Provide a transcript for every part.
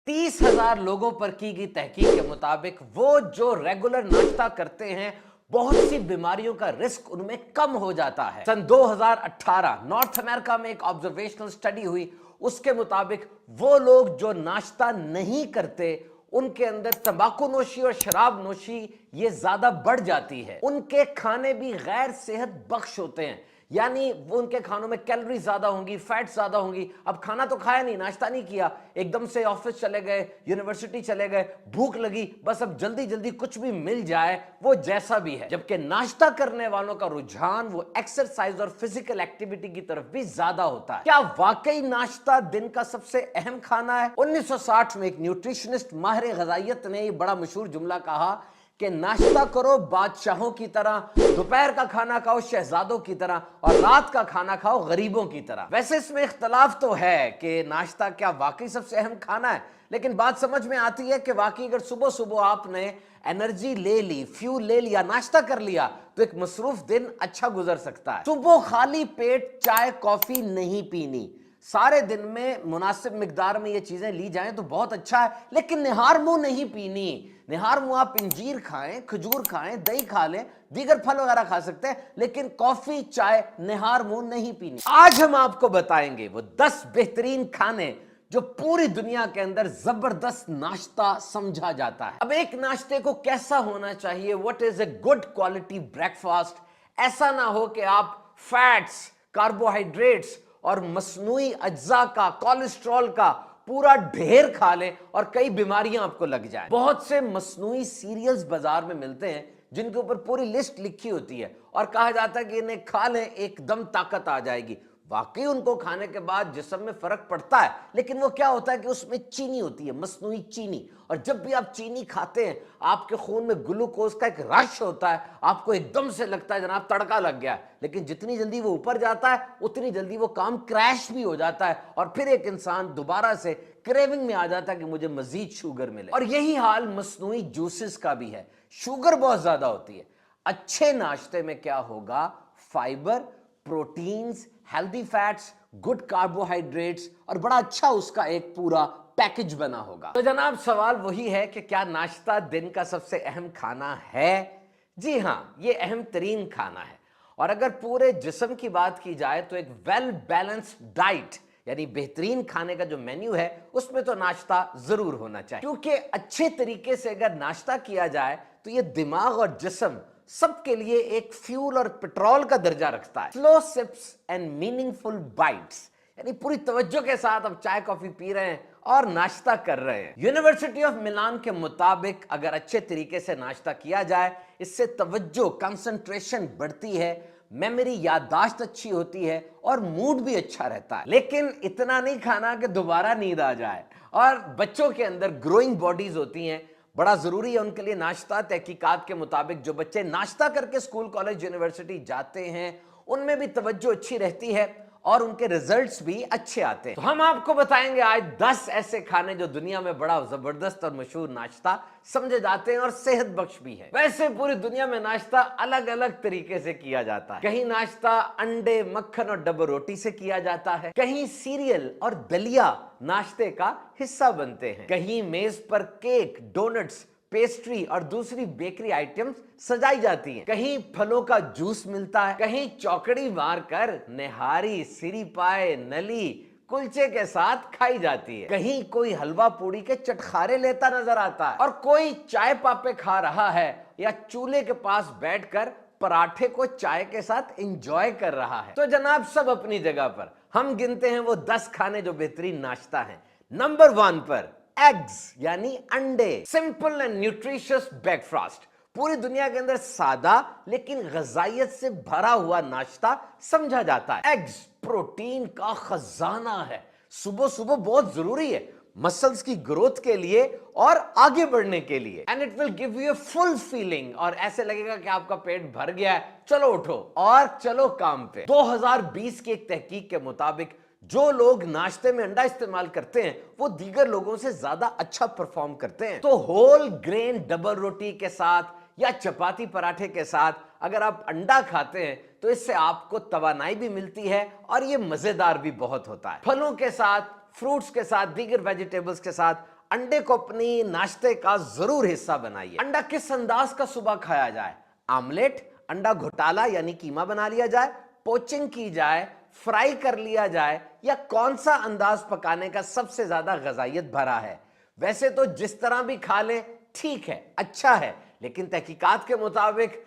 30,000 लोगों पर की गई तहकीक के मुताबिक वो जो रेगुलर नाश्ता करते हैं बहुत सी बीमारियों का रिस्क उनमें कम हो जाता है। सन 2018 नॉर्थ अमेरिका में एक ऑब्जर्वेशनल स्टडी हुई, उसके मुताबिक वो लोग जो नाश्ता नहीं करते उनके अंदर तंबाकू नोशी और शराब नोशी ये ज्यादा बढ़ जाती है। उनके खाने भी गैर सेहत बख्श होते हैं, यानी वो उनके खानों में कैलोरी ज्यादा होंगी, फैट ज्यादा होंगी। अब खाना तो खाया नहीं, नाश्ता नहीं किया, एकदम से ऑफिस चले गए, यूनिवर्सिटी चले गए, भूख लगी, बस अब जल्दी जल्दी कुछ भी मिल जाए, वो जैसा भी है। जबकि नाश्ता करने वालों का रुझान वो एक्सरसाइज और फिजिकल एक्टिविटी की तरफ भी ज्यादा होता है। क्या वाकई नाश्ता दिन का सबसे अहम खाना है? 1960 में एक न्यूट्रिशनिस्ट माहिर ग़िज़ाइयत ने ये बड़ा मशहूर जुमला कहा कि नाश्ता करो बादशाहों की तरह, दोपहर का खाना खाओ शहजादों की तरह, और रात का खाना खाओ गरीबों की तरह। वैसे इसमें इख्तलाफ तो है कि नाश्ता क्या वाकई सबसे अहम खाना है, लेकिन बात समझ में आती है कि वाकई अगर सुबह सुबह आपने एनर्जी ले ली, फ्यूल ले लिया, नाश्ता कर लिया, तो एक मसरूफ दिन अच्छा गुजर सकता है। सुबह खाली पेट चाय कॉफी नहीं पीनी, सारे दिन में मुनासिब मिकदार में ये चीजें ली जाएं तो बहुत अच्छा है, लेकिन निहार मुंह नहीं पीनी। निहार मुंह आप इंजीर खाएं, खजूर खाएं, दही खा लें, दीगर फल वगैरह खा सकते हैं, लेकिन कॉफी चाय निहार मुंह नहीं पीनी। आज हम आपको बताएंगे वो 10 बेहतरीन खाने जो पूरी दुनिया के अंदर जबरदस्त नाश्ता समझा जाता है। अब एक नाश्ते को कैसा होना चाहिए, what is a good quality breakfast? ऐसा ना हो कि आप फैट्स, कार्बोहाइड्रेट्स और मसनूई अज्जा का, कोलेस्ट्रॉल का पूरा ढेर खा लें और कई बीमारियां आपको लग जाएं। बहुत से मसनूई सीरियल्स बाजार में मिलते हैं जिनके ऊपर पूरी लिस्ट लिखी होती है और कहा जाता है कि इन्हें खा लें एकदम ताकत आ जाएगी। वाकई उनको खाने के बाद जिस्म में फर्क पड़ता है, लेकिन वो क्या होता है कि उसमें चीनी होती है, मसनूई चीनी, और जब भी आप चीनी खाते हैं आपके खून में ग्लूकोज का एक रश होता है, आपको एकदम से लगता है जनाब तड़का लग गया है, लेकिन जितनी जल्दी वो ऊपर जाता है उतनी जल्दी वो काम क्रैश भी हो जाता है और फिर एक इंसान दोबारा से क्रेविंग में आ जाता है कि मुझे मजीद शुगर मिले। और यही हाल मसनूई जूसेस का भी है, शुगर बहुत ज्यादा होती है। अच्छे नाश्ते में क्या होगा? Fibre, proteins, healthy fats, good carbohydrates और बड़ा अच्छा उसका एक पूरा पैकेज बना होगा। तो जनाब सवाल वही है कि क्या नाश्ता दिन का सबसे अहम खाना है? जी हां, ये अहम तरीन खाना है। और अगर पूरे जिस्म की बात की जाए तो एक वेल बैलेंस्ड डाइट यानी बेहतरीन खाने का जो मेन्यू है उसमें तो नाश्ता जरूर होना चाहिए, क्योंकि अच्छे तरीके से अगर नाश्ता किया जाए तो ये दिमाग और जिस्म सबके लिए एक फ्यूल और पेट्रोल का दर्जा रखता है। Slow sips and meaningful bites, यानी पूरी तवज्जो के साथ आप चाय कॉफी पी रहे हैं और नाश्ता कर रहे हैं। यूनिवर्सिटी ऑफ मिलान के मुताबिक अगर अच्छे तरीके से नाश्ता किया जाए, इससे तवज्जो, कंसंट्रेशन बढ़ती है, मेमोरी याददाश्त अच्छी होती है और मूड भी अच्छा रहता है। लेकिन इतना नहीं खाना कि दोबारा नींद आ जाए। और बच्चों के अंदर ग्रोइंग बॉडीज होती हैं, बड़ा जरूरी है उनके लिए नाश्ता। तहकीकात के मुताबिक जो बच्चे नाश्ता करके स्कूल कॉलेज यूनिवर्सिटी जाते हैं उनमें भी तवज्जो अच्छी रहती है और उनके रिजल्ट्स भी अच्छे आते हैं। तो हम आपको बताएंगे आज 10 ऐसे खाने जो दुनिया में बड़ा जबरदस्त और मशहूर नाश्ता समझे जाते हैं और सेहत बख्श भी है। वैसे पूरी दुनिया में नाश्ता अलग अलग तरीके से किया जाता है। कहीं नाश्ता अंडे, मक्खन और डबल रोटी से किया जाता है, कहीं सीरियल और दलिया नाश्ते का हिस्सा बनते हैं, कहीं मेज पर केक, डोनट्स, पेस्ट्री और दूसरी बेकरी आइटम्स सजाई जाती हैं, कहीं फलों का जूस मिलता है, कहीं चौकड़ी मारकर निहारी, सिरी पाए, नली कुलचे के साथ खाई जाती है, कहीं कोई हलवा पूड़ी के चटखारे लेता नजर आता है और कोई चाय पापे खा रहा है या चूल्हे के पास बैठकर पराठे को चाय के साथ एंजॉय कर रहा है। तो जनाब सब अपनी जगह पर, हम गिनते हैं वो 10 खाने जो बेहतरीन नाश्ता है। नंबर 1 पर एग्स यानी अंडे, सिंपल एंड न्यूट्रिशियस ब्रेकफास्ट। पूरी दुनिया के अंदर सादा लेकिन ग़िज़ाइयत से भरा हुआ नाश्ता समझा जाता है। एग्स प्रोटीन का खजाना है, सुबह सुबह बहुत जरूरी है मसल्स की ग्रोथ के लिए और आगे बढ़ने के लिए। And it will give you a full feeling, और ऐसे लगेगा कि आपका पेट भर गया है, चलो उठो और चलो काम पे। 2020 की एक तहकीक के मुताबिक जो लोग नाश्ते में अंडा इस्तेमाल करते हैं वो दीगर लोगों से ज्यादा अच्छा परफॉर्म करते हैं। तो होल ग्रेन डबल रोटी के साथ या चपाती पराठे के साथ अगर आप अंडा खाते हैं तो इससे आपको तवानाई भी मिलती है और ये मजेदार भी बहुत होता है। फलों के साथ, फ्रूट्स के साथ, दीगर वेजिटेबल्स के साथ अंडे को अपनी नाश्ते का जरूर हिस्सा बनाइए। अंडा किस अंदाज का सुबह खाया जाए? आमलेट, अंडा घोटाला यानी कीमा बना लिया जाए, पोचिंग की जाए, फ्राई कर लिया जाए, या कौन सा अंदाज पकाने का सबसे ज्यादा गजाइयत भरा है? वैसे तो जिस तरह भी खा लें ठीक है, अच्छा है, लेकिन तहकीकात के मुताबिक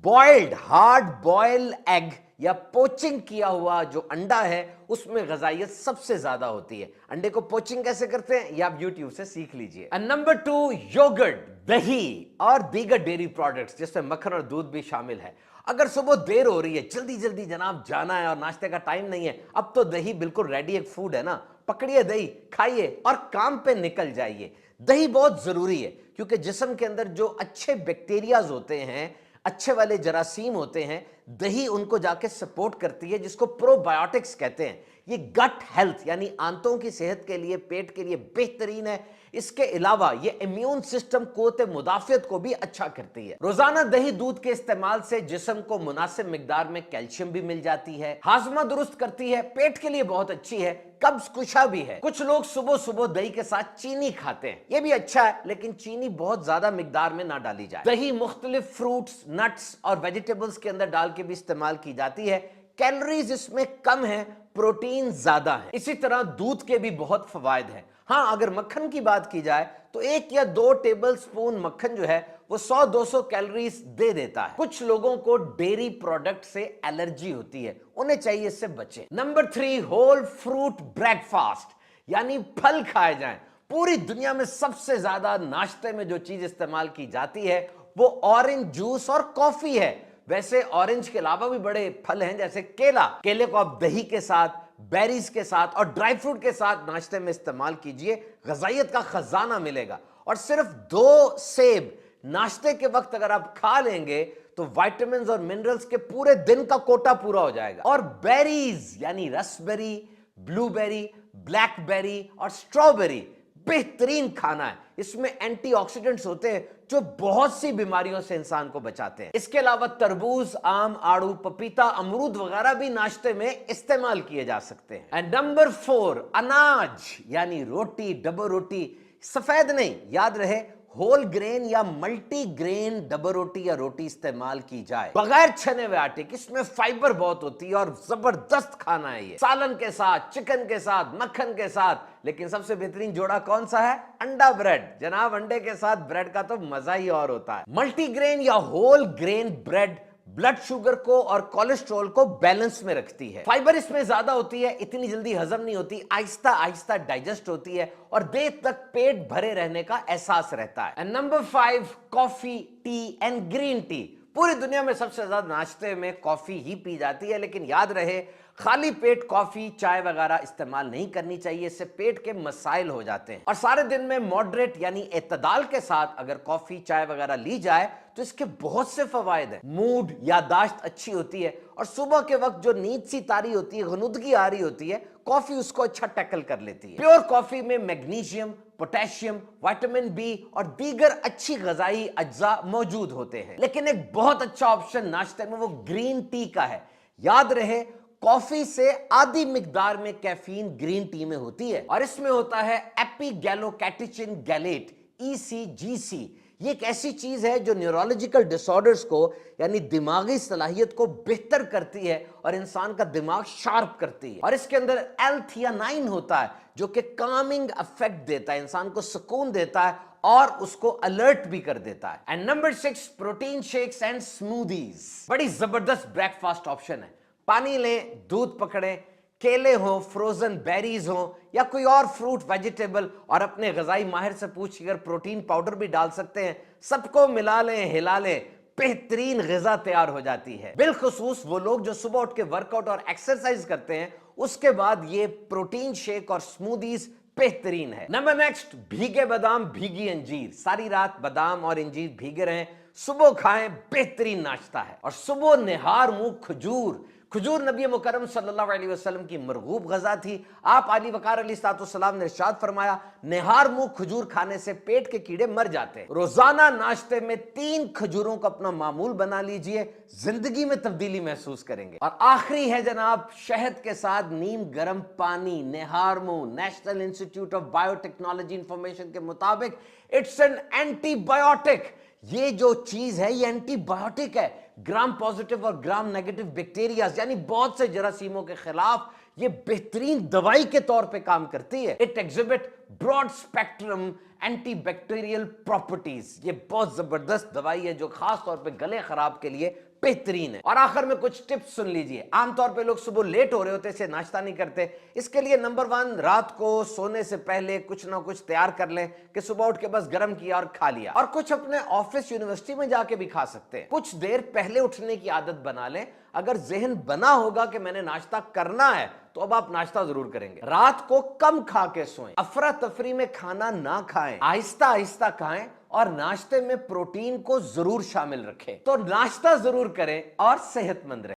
बॉइल्ड हार्ड बॉइल्ड एग या पोचिंग किया हुआ जो अंडा है उसमें गजाइयत सबसे ज्यादा होती है। अंडे को पोचिंग कैसे करते हैं ये आप YouTube से सीख लीजिए। नंबर 2, योगर्ट, दही और दीगर डेयरी प्रोडक्ट्स जिसमें मक्खन और दूध भी शामिल है। अगर सुबह देर हो रही है, जल्दी जल्दी जनाब जाना है और नाश्ते का टाइम नहीं है, अब तो दही बिल्कुल रेडी एक फूड है ना, पकड़िए दही, खाइए और काम पे निकल जाइए। दही बहुत जरूरी है क्योंकि जिस्म के अंदर जो अच्छे बैक्टीरियाज होते हैं, अच्छे वाले जरासीम होते हैं, दही उनको जाके सपोर्ट करती है, जिसको प्रोबायोटिक्स कहते हैं। ये गट हेल्थ यानी आंतों की सेहत के लिए, पेट के लिए बेहतरीन है। इसके अलावा ये इम्यून सिस्टम क़ुव्वत मुदाफ़ियत को भी अच्छा करती है। रोजाना दही दूध के इस्तेमाल से जिस्म को मुनासिब मिकदार में कैल्शियम भी मिल जाती है, हाजमा दुरुस्त करती है, पेट के लिए बहुत अच्छी है, कब्ज कुशा भी है। कुछ लोग सुबह सुबह दही के साथ चीनी खाते हैं, ये भी अच्छा है, लेकिन चीनी बहुत ज्यादा मिकदार में ना डाली जाए। दही मुख्तलिफ फ्रूट्स, नट्स और वेजिटेबल्स के अंदर डाल के भी इस्तेमाल की जाती है। कैलोरीज इसमें कम है, प्रोटीन ज्यादा है। इसी तरह दूध के भी बहुत फवायद हैं। हाँ, अगर मक्खन की बात की जाए तो 1 या 2 टेबल स्पून मक्खन जो है वो 100-200 कैलोरीज दे देता है। कुछ लोगों को डेयरी प्रोडक्ट से एलर्जी होती है, उन्हें चाहिए इससे बचे। नंबर 3, होल फ्रूट ब्रेकफास्ट यानी फल खाए जाएं। पूरी दुनिया में सबसे ज्यादा नाश्ते में जो चीज इस्तेमाल की जाती है वो ऑरेंज जूस और कॉफी है। वैसे ऑरेंज के अलावा भी बड़े फल हैं जैसे केला। केले को आप दही के साथ, बेरीज के साथ और ड्राई फ्रूट के साथ नाश्ते में इस्तेमाल कीजिए, गजाइयत का खजाना मिलेगा। और सिर्फ 2 सेब नाश्ते के वक्त अगर आप खा लेंगे तो विटामिन्स और मिनरल्स के पूरे दिन का कोटा पूरा हो जाएगा। और बेरीज यानी रसबेरी, ब्लूबेरी, ब्लैकबेरी और स्ट्रॉबेरी बेहतरीन खाना है। इसमें एंटीऑक्सीडेंट्स होते हैं जो बहुत सी बीमारियों से इंसान को बचाते हैं। इसके अलावा तरबूज, आम, आड़ू, पपीता, अमरूद वगैरह भी नाश्ते में इस्तेमाल किए जा सकते हैं। एंड नंबर 4, अनाज यानी रोटी, डबल रोटी, सफेद नहीं, याद रहे होल ग्रेन या मल्टी ग्रेन डबल रोटी या रोटी इस्तेमाल की जाए बगैर छने हुए आटे की। इसमें फाइबर बहुत होती है और जबरदस्त खाना है ये, सालन के साथ, चिकन के साथ, मक्खन के साथ। लेकिन सबसे बेहतरीन जोड़ा कौन सा है? अंडा ब्रेड। जनाब अंडे के साथ ब्रेड का तो मजा ही और होता है। मल्टीग्रेन या whole grain bread blood sugar को और कोलेस्ट्रॉल को बैलेंस में रखती है। फाइबर इसमें ज्यादा होती है, इतनी जल्दी हजम नहीं होती, आहिस्ता आहिस्ता डाइजेस्ट होती है और देर तक पेट भरे रहने का एहसास रहता है। And number 5, coffee, T and green tea. पूरी दुनिया में सबसे ज्यादा नाश्ते में कॉफी ही पी जाती है, लेकिन याद रहे खाली पेट कॉफी, चाय वगैरह इस्तेमाल नहीं करनी चाहिए, इससे पेट के मसाइल हो जाते हैं। और सारे दिन में मॉडरेट यानी एतदाल के साथ अगर कॉफी, चाय वगैरह ली जाए तो इसके बहुत से फवायद हैं। मूड, यादाश्त अच्छी होती है और सुबह के वक्त जो नींद सी तारी होती है, गनुदगी आ रही होती है, कॉफी उसको अच्छा टैकल कर लेती है। प्योर कॉफी में मैग्नीशियम, पोटेशियम, विटामिन बी और दीगर अच्छी गजाई अज्जा मौजूद होते हैं। लेकिन एक बहुत अच्छा ऑप्शन नाश्ते में वो ग्रीन टी का है। याद रहे कॉफी से आधी मिकदार में कैफीन ग्रीन टी में होती है और इसमें होता है एपिगैलोकैटेचिन गैलेट, ECGC। ये एक ऐसी चीज है जो न्यूरोलॉजिकल डिसऑर्डर्स को यानी दिमागी सलाहियत को बेहतर करती है और इंसान का दिमाग शार्प करती है। और इसके अंदर L-theanine होता है जो कि कामिंग इफेक्ट देता है, इंसान को सुकून देता है और उसको अलर्ट भी कर देता है। And number 6, protein shakes and smoothies. बड़ी जबरदस्त ब्रेकफास्ट ऑप्शन है। पानी लें, दूध पकड़ें, केले हो, फ्रोजन बेरीज हो या कोई और फ्रूट, वेजिटेबल, और अपने गजाई माहिर से पूछ कर प्रोटीन पाउडर भी डाल सकते हैं। सबको मिला लें, हिला लें, बेहतरीन ग़िज़ा तैयार हो जाती है। बिलखुसूस वो लोग जो सुबह उठ के वर्कआउट और एक्सरसाइज करते हैं, उसके बाद ये प्रोटीन शेक और स्मूदीज बेहतरीन है। नंबर नेक्स्ट, भीगे बादाम, भीगी अंजीर। सारी रात बादाम और अंजीर भीगे रहें, सुबह खाएं, बेहतरीन नाश्ता है। और सुबह निहार मुंह खजूर, खजूर नबी मुकर्रम सल्लल्लाहु अलैहि वसल्लम की मरगूब गज़ा थी। आप आली वकार अलैहिस्सलाम ने इरशाद फरमाया, निहार मुंह खजूर खाने से पेट के कीड़े मर जाते हैं। रोजाना नाश्ते में 3 खजूरों को अपना मामूल बना लीजिए, जिंदगी में तब्दीली महसूस करेंगे। और आखिरी है जनाब, शहद के साथ नीम गर्म पानी। निहार मुंह national institute of biotechnology information के मुताबिक इट्स एन एंटीबायोटिक। ये जो चीज है ये एंटीबायोटिक है। ग्राम पॉजिटिव और ग्राम नेगेटिव बैक्टीरिया यानी बहुत से जरासीमों के खिलाफ ये बेहतरीन दवाई के तौर पे काम करती है। It exhibit broad spectrum antibacterial properties. ये बहुत जबरदस्त दवाई है जो खास तौर पे गले खराब के लिए बेहतरीन है। और आखिर में कुछ टिप्स सुन लीजिए। आमतौर पे लोग सुबह लेट हो रहे होते से नाश्ता नहीं करते। इसके लिए नंबर 1, रात को सोने से पहले कुछ ना कुछ तैयार कर लें कि सुबह उठ के बस गर्म किया और खा लिया। और कुछ अपने ऑफिस यूनिवर्सिटी में जाके भी खा सकते हैं। कुछ देर पहले उठने की आदत बना लें। अगर जहन बना होगा कि मैंने नाश्ता करना है तो अब आप नाश्ता जरूर करेंगे। रात को कम खा के सोएं। अफरा तफरी में खाना ना खाएं, आहिस्ता आहिस्ता खाएं और नाश्ते में प्रोटीन को जरूर शामिल रखें। तो नाश्ता जरूर करें और सेहतमंद रहें।